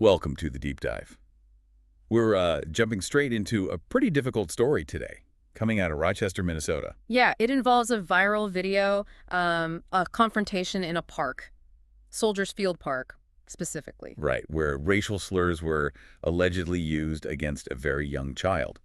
Welcome to the deep dive. We're jumping straight into a pretty difficult story today, coming out of Rochester, Minnesota. Yeah, it involves a viral video, a confrontation in a park, Soldiers Field Park, specifically. Right, where racial slurs were allegedly used against a very young child.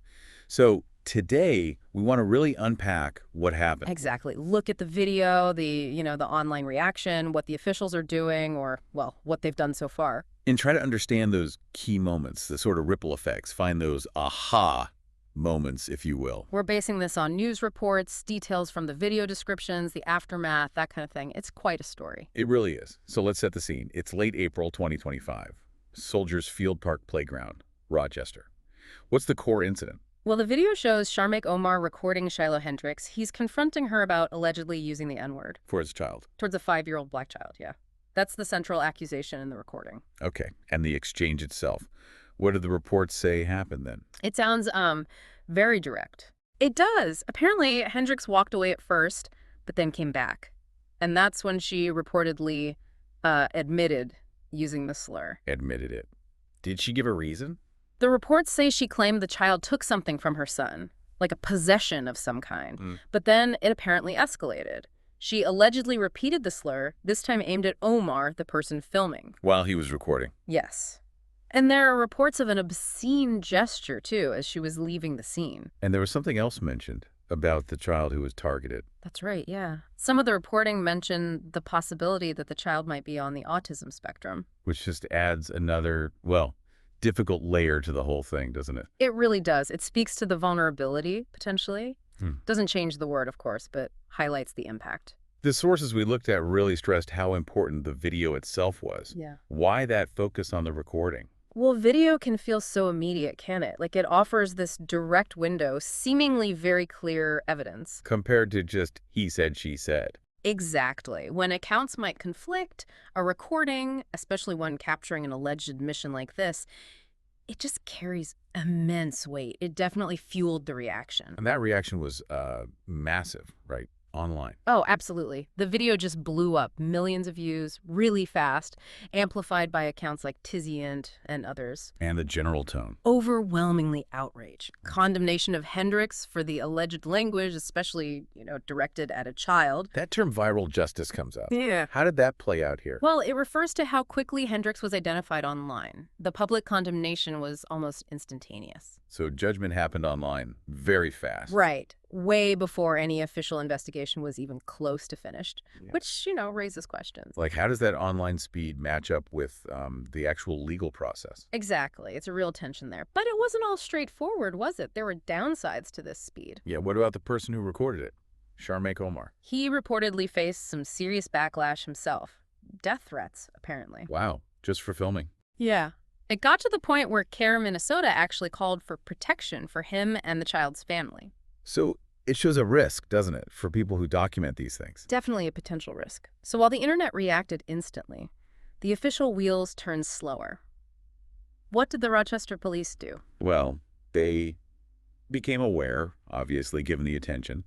So today, we want to really unpack what happened. Exactly. Look at the video, the online reaction, what the officials are doing, or, well, what they've done so far. And try to understand those key moments, the sort of ripple effects, find those aha moments, if you will. We're basing this on news reports, details from the video descriptions, the aftermath, that kind of thing. It's quite a story. It really is. So let's set the scene. It's late April 2025. Soldiers Field Park Playground, Rochester. What's the core incident? Well, the video shows Sharmake Omar recording Shiloh Hendrix. He's confronting her about allegedly using the N-word. For his child. Towards a 5-year-old black child, yeah. That's the central accusation in the recording. Okay. And the exchange itself. What did the reports say happened then? It sounds very direct. It does. Apparently, Hendrix walked away at first, but then came back. And that's when she reportedly admitted using the slur. Admitted it. Did she give a reason? The reports say she claimed the child took something from her son, like a possession of some kind. But then it apparently escalated. She allegedly repeated the slur, this time aimed at Omar, the person filming. While he was recording. Yes. And there are reports of an obscene gesture, too, as she was leaving the scene. And there was something else mentioned about the child who was targeted. That's right, yeah. Some of the reporting mentioned the possibility that the child might be on the autism spectrum. Which just adds another, well, difficult layer to the whole thing, doesn't it? It really does. It speaks to the vulnerability, potentially. Doesn't change the word, of course, but highlights the impact. The sources we looked at really stressed how important the video itself was. Yeah. Why that focus on the recording? Well, video can feel so immediate, can it? Like it offers this direct window, seemingly very clear evidence. Compared to just he said, she said. Exactly. When accounts might conflict, a recording, especially one capturing an alleged admission like this, it just carries immense weight. It definitely fueled the reaction. And that reaction was massive, right? Online. Oh, absolutely. The video just blew up. Millions of views, really fast, amplified by accounts like Tiziant and others. And the general tone. Overwhelmingly outrage. Condemnation of Hendrix for the alleged language, especially, directed at a child. That term viral justice comes up. Yeah. How did that play out here? Well, it refers to how quickly Hendrix was identified online. The public condemnation was almost instantaneous. So judgment happened online very fast. Right. Way before any official investigation was even close to finished, which, raises questions. Like, how does that online speed match up with the actual legal process? Exactly. It's a real tension there. But it wasn't all straightforward, was it? There were downsides to this speed. Yeah, what about the person who recorded it? Sharmake Omar. He reportedly faced some serious backlash himself. Death threats, apparently. Wow, just for filming. Yeah. It got to the point where CARE Minnesota actually called for protection for him and the child's family. So it shows a risk, doesn't it, for people who document these things? Definitely a potential risk. So while the internet reacted instantly, the official wheels turned slower. What did the Rochester police do? Well, they became aware, obviously, given the attention,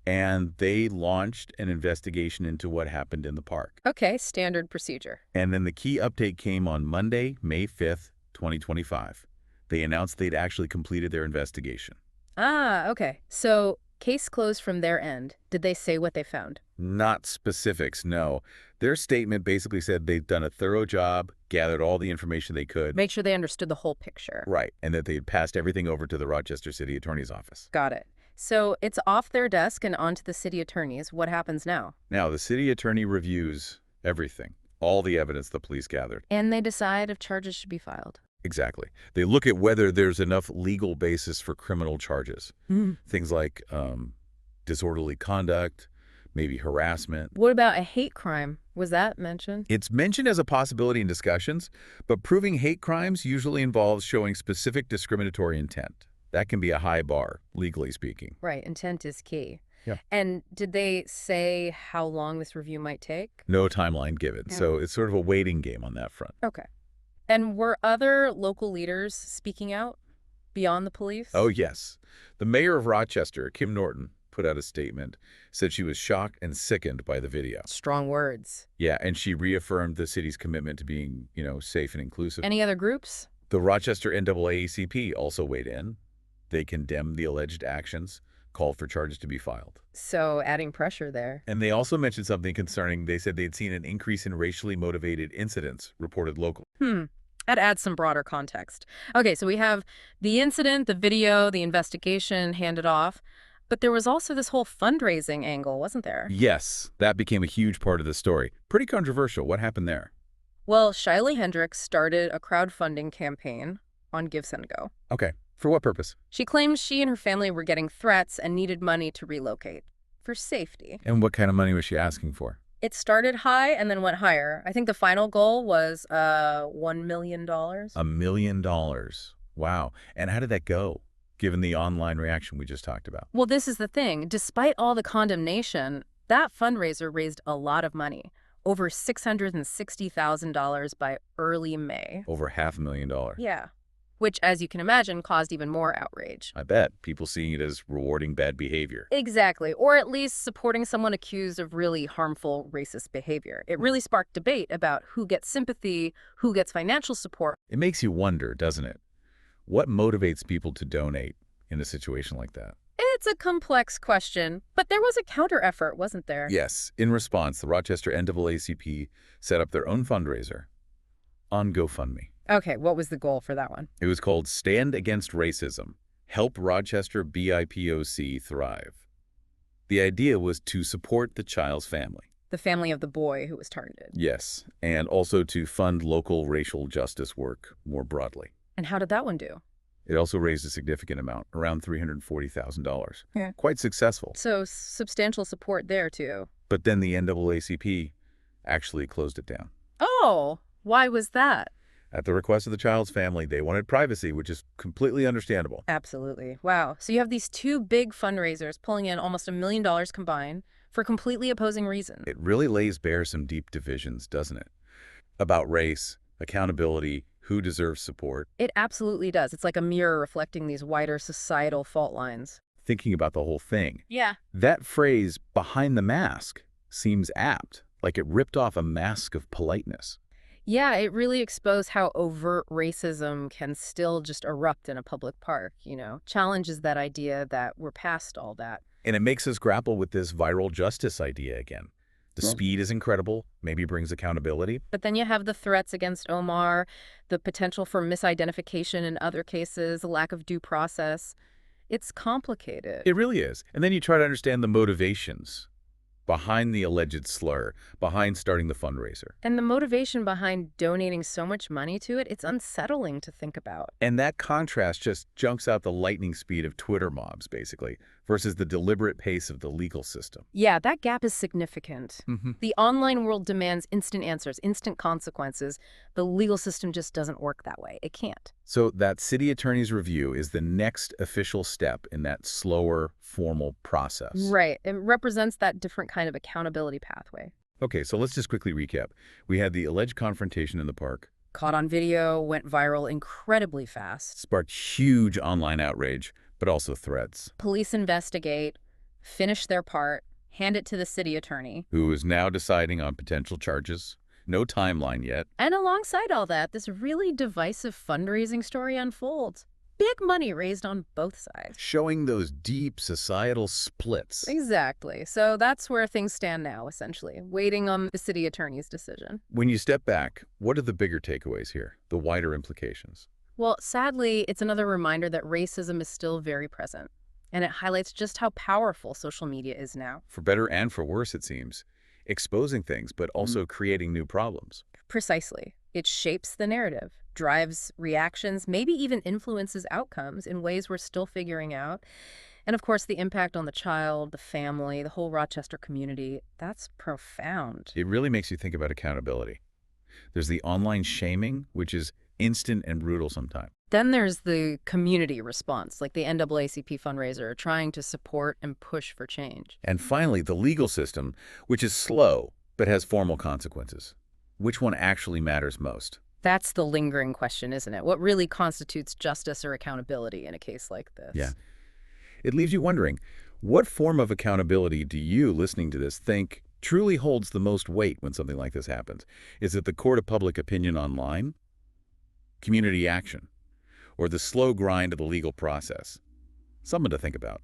and they launched an investigation into what happened in the park. Okay, standard procedure. And then the key update came on Monday, May 5th, 2025. They announced they'd actually completed their investigation. Ah, okay. So, case closed from their end. Did they say what they found? Not specifics, no. Their statement basically said they'd done a thorough job, gathered all the information they could. Make sure they understood the whole picture. Right, and that they had passed everything over to the Rochester City Attorney's Office. Got it. So, it's off their desk and onto the city attorneys. What happens now? Now, the city attorney reviews everything, all the evidence the police gathered. And they decide if charges should be filed. Exactly. They look at whether there's enough legal basis for criminal charges. Things like disorderly conduct, maybe harassment. What about a hate crime? Was that mentioned? It's mentioned as a possibility in discussions, but proving hate crimes usually involves showing specific discriminatory intent. That can be a high bar, legally speaking. Right. Intent is key. Yeah. And did they say how long this review might take? No timeline given, so it's sort of a waiting game on that front. Okay. And were other local leaders speaking out beyond the police? Oh, yes. The mayor of Rochester, Kim Norton, put out a statement, said she was shocked and sickened by the video. Strong words. Yeah, and she reaffirmed the city's commitment to being, safe and inclusive. Any other groups? The Rochester NAACP also weighed in. They condemned the alleged actions, called for charges to be filed. So adding pressure there. And they also mentioned something concerning, they said they'd seen an increase in racially motivated incidents reported locally. That adds some broader context. Okay, so we have the incident, the video, the investigation handed off, but there was also this whole fundraising angle, wasn't there? Yes, that became a huge part of the story. Pretty controversial. What happened there? Well, Shiloh Hendrix started a crowdfunding campaign on GiveSendGo. Okay. For what purpose? She claims she and her family were getting threats and needed money to relocate for safety. And what kind of money was she asking for? It started high and then went higher. I think the final goal was $1 million. $1 million. Wow. And how did that go, given the online reaction we just talked about? Well, this is the thing. Despite all the condemnation, that fundraiser raised a lot of money. Over $660,000 by early May. Over $500,000. Yeah. Which, as you can imagine, caused even more outrage. I bet. People seeing it as rewarding bad behavior. Exactly. Or at least supporting someone accused of really harmful racist behavior. It really sparked debate about who gets sympathy, who gets financial support. It makes you wonder, doesn't it? What motivates people to donate in a situation like that? It's a complex question, but there was a counter-effort, wasn't there? Yes. In response, the Rochester NAACP set up their own fundraiser on GoFundMe. Okay, what was the goal for that one? It was called Stand Against Racism, Help Rochester BIPOC Thrive. The idea was to support the child's family. The family of the boy who was targeted. Yes, and also to fund local racial justice work more broadly. And how did that one do? It also raised a significant amount, around $340,000. Yeah. Quite successful. So substantial support there, too. But then the NAACP actually closed it down. Oh, why was that? At the request of the child's family, they wanted privacy, which is completely understandable. Absolutely. Wow. So you have these two big fundraisers pulling in almost $1 million combined for completely opposing reasons. It really lays bare some deep divisions, doesn't it? About race, accountability, who deserves support. It absolutely does. It's like a mirror reflecting these wider societal fault lines. Thinking about the whole thing. Yeah. That phrase, behind the mask, seems apt, like it ripped off a mask of politeness. Yeah, it really exposed how overt racism can still just erupt in a public park, challenges that idea that we're past all that. And it makes us grapple with this viral justice idea again. The speed is incredible, maybe brings accountability. But then you have the threats against Omar, the potential for misidentification in other cases, the lack of due process. It's complicated. It really is. And then you try to understand the motivations behind the alleged slur, behind starting the fundraiser. And the motivation behind donating so much money to it, it's unsettling to think about. And that contrast just junks out the lightning speed of Twitter mobs, basically, versus the deliberate pace of the legal system. Yeah, that gap is significant. The online world demands instant answers, instant consequences. The legal system just doesn't work that way. It can't. So that city attorney's review is the next official step in that slower, formal process. Right. It represents that different kind of accountability pathway. Okay, so let's just quickly recap. We had the alleged confrontation in the park. Caught on video, went viral incredibly fast. Sparked huge online outrage, but also threats. Police investigate, finish their part, hand it to the city attorney. Who is now deciding on potential charges. No timeline yet. And alongside all that, this really divisive fundraising story unfolds. Big money raised on both sides. Showing those deep societal splits. Exactly. So that's where things stand now, essentially, waiting on the city attorney's decision. When you step back, what are the bigger takeaways here? The wider implications? Well, sadly, it's another reminder that racism is still very present. And it highlights just how powerful social media is now. For better and for worse, it seems. Exposing things, but also creating new problems. Precisely. It shapes the narrative, drives reactions, maybe even influences outcomes in ways we're still figuring out. And of course, the impact on the child, the family, the whole Rochester community, that's profound. It really makes you think about accountability. There's the online shaming, which is instant and brutal sometimes. Then there's the community response, like the NAACP fundraiser, trying to support and push for change. And finally, the legal system, which is slow, but has formal consequences. Which one actually matters most? That's the lingering question, isn't it? What really constitutes justice or accountability in a case like this? Yeah. It leaves you wondering, What form of accountability do you, listening to this, think truly holds the most weight when something like this happens? Is it the court of public opinion online, community action, or the slow grind of the legal process? Something to think about.